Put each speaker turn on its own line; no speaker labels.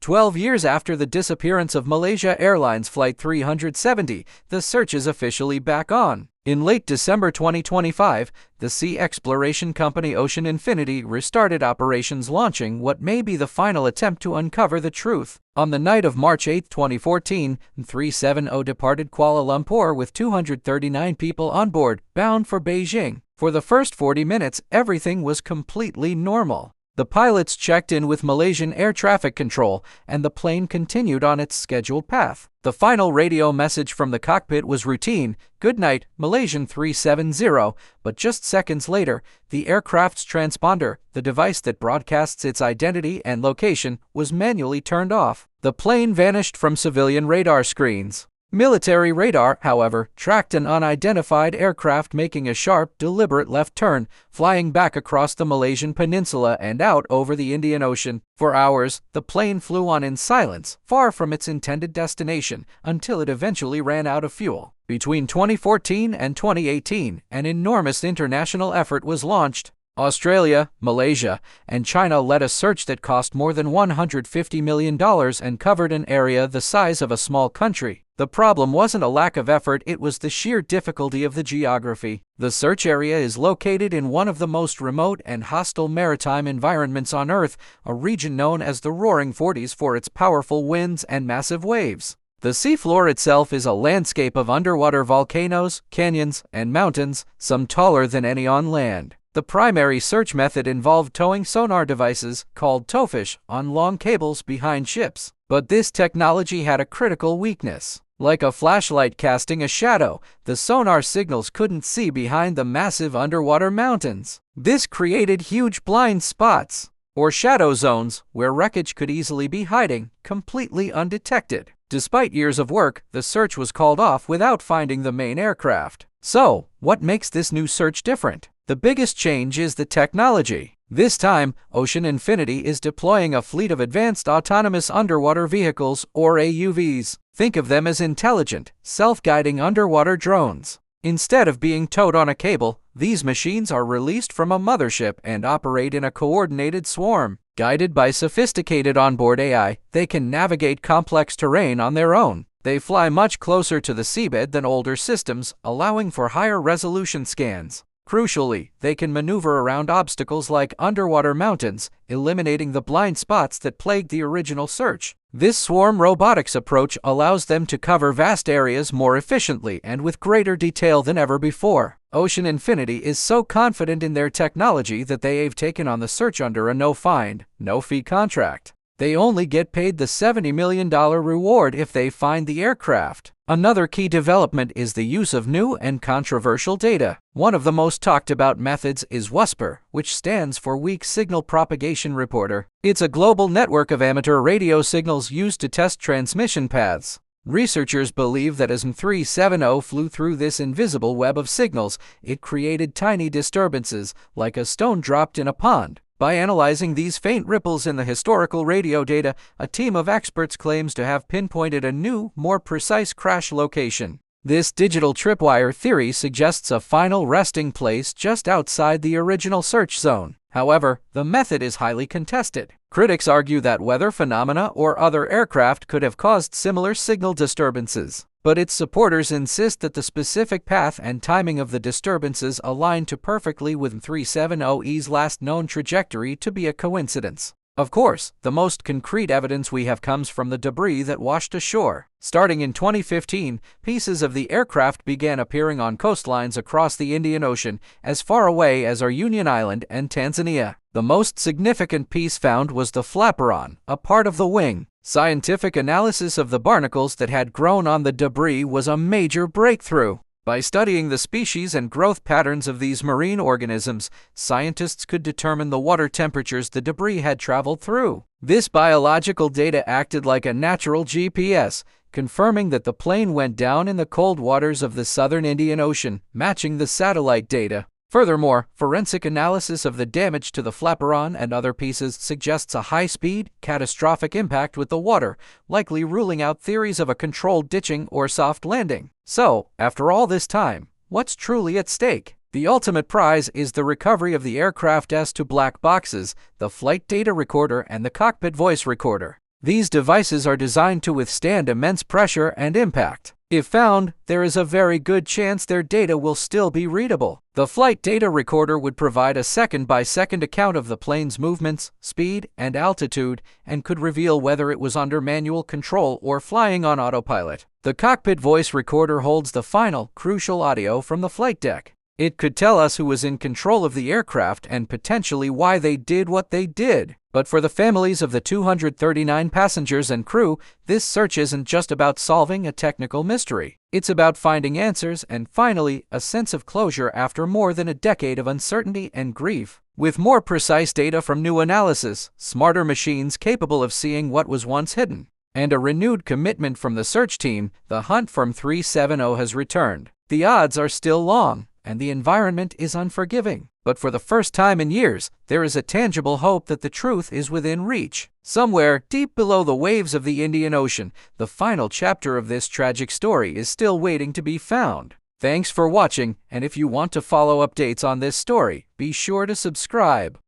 12 years after the disappearance of Malaysia Airlines Flight 370, the search is officially back on. In late December 2025, the sea exploration company Ocean Infinity restarted operations, launching what may be the final attempt to uncover the truth. On the night of March 8, 2014, 370 departed Kuala Lumpur with 239 people on board, bound for Beijing. For the first 40 minutes, everything was completely normal. The pilots checked in with Malaysian Air Traffic Control, and the plane continued on its scheduled path. The final radio message from the cockpit was routine, "Good night, Malaysian 370, but just seconds later, the aircraft's transponder, the device that broadcasts its identity and location, was manually turned off. The plane vanished from civilian radar screens. Military radar, however, tracked an unidentified aircraft making a sharp, deliberate left turn, flying back across the Malaysian peninsula and out over the Indian Ocean. For hours, the plane flew on in silence, far from its intended destination, until it eventually ran out of fuel. Between 2014 and 2018, an enormous international effort was launched. Australia, Malaysia, and China led a search that cost more than $150 million and covered an area the size of a small country. The problem wasn't a lack of effort, it was the sheer difficulty of the geography. The search area is located in one of the most remote and hostile maritime environments on Earth, a region known as the Roaring Forties for its powerful winds and massive waves. The seafloor itself is a landscape of underwater volcanoes, canyons, and mountains, some taller than any on land. The primary search method involved towing sonar devices, called towfish, on long cables behind ships. But this technology had a critical weakness. Like a flashlight casting a shadow, the sonar signals couldn't see behind the massive underwater mountains. This created huge blind spots, or shadow zones, where wreckage could easily be hiding, completely undetected. Despite years of work, the search was called off without finding the main aircraft. So, what makes this new search different? The biggest change is the technology. This time, Ocean Infinity is deploying a fleet of advanced autonomous underwater vehicles, or AUVs. Think of them as intelligent, self-guiding underwater drones. Instead of being towed on a cable, these machines are released from a mothership and operate in a coordinated swarm. Guided by sophisticated onboard AI, they can navigate complex terrain on their own. They fly much closer to the seabed than older systems, allowing for higher resolution scans. Crucially, they can maneuver around obstacles like underwater mountains, eliminating the blind spots that plagued the original search. This swarm robotics approach allows them to cover vast areas more efficiently and with greater detail than ever before. Ocean Infinity is so confident in their technology that they have taken on the search under a no-find, no-fee contract. They only get paid the $70 million reward if they find the aircraft. Another key development is the use of new and controversial data. One of the most talked about methods is WSPR, which stands for Weak Signal Propagation Reporter. It's a global network of amateur radio signals used to test transmission paths. Researchers believe that as M370 flew through this invisible web of signals, it created tiny disturbances, like a stone dropped in a pond. By analyzing these faint ripples in the historical radio data, a team of experts claims to have pinpointed a new, more precise crash location. This digital tripwire theory suggests a final resting place just outside the original search zone. However, the method is highly contested. Critics argue that weather phenomena or other aircraft could have caused similar signal disturbances. But its supporters insist that the specific path and timing of the disturbances align perfectly with 370's last known trajectory to be a coincidence. Of course, the most concrete evidence we have comes from the debris that washed ashore. Starting in 2015, pieces of the aircraft began appearing on coastlines across the Indian Ocean, as far away as Union Island and Tanzania. The most significant piece found was the flaperon, a part of the wing. Scientific analysis of the barnacles that had grown on the debris was a major breakthrough. By studying the species and growth patterns of these marine organisms, scientists could determine the water temperatures the debris had traveled through. This biological data acted like a natural GPS, confirming that the plane went down in the cold waters of the southern Indian Ocean, matching the satellite data. Furthermore, forensic analysis of the damage to the flaperon and other pieces suggests a high-speed, catastrophic impact with the water, likely ruling out theories of a controlled ditching or soft landing. So, after all this time, what's truly at stake? The ultimate prize is the recovery of the aircraft's two black boxes, the flight data recorder and the cockpit voice recorder. These devices are designed to withstand immense pressure and impact. If found, there is a very good chance their data will still be readable. The flight data recorder would provide a second-by-second account of the plane's movements, speed, and altitude, and could reveal whether it was under manual control or flying on autopilot. The cockpit voice recorder holds the final, crucial audio from the flight deck. It could tell us who was in control of the aircraft and potentially why they did what they did. But for the families of the 239 passengers and crew, this search isn't just about solving a technical mystery. It's about finding answers and, finally, a sense of closure after more than a decade of uncertainty and grief. With more precise data from new analysis, smarter machines capable of seeing what was once hidden, and a renewed commitment from the search team, the hunt for M370 has returned. The odds are still long, and the environment is unforgiving. But for the first time in years, there is a tangible hope that the truth is within reach. Somewhere deep below the waves of the Indian Ocean, the final chapter of this tragic story is still waiting to be found. Thanks for watching, and if you want to follow updates on this story, be sure to subscribe.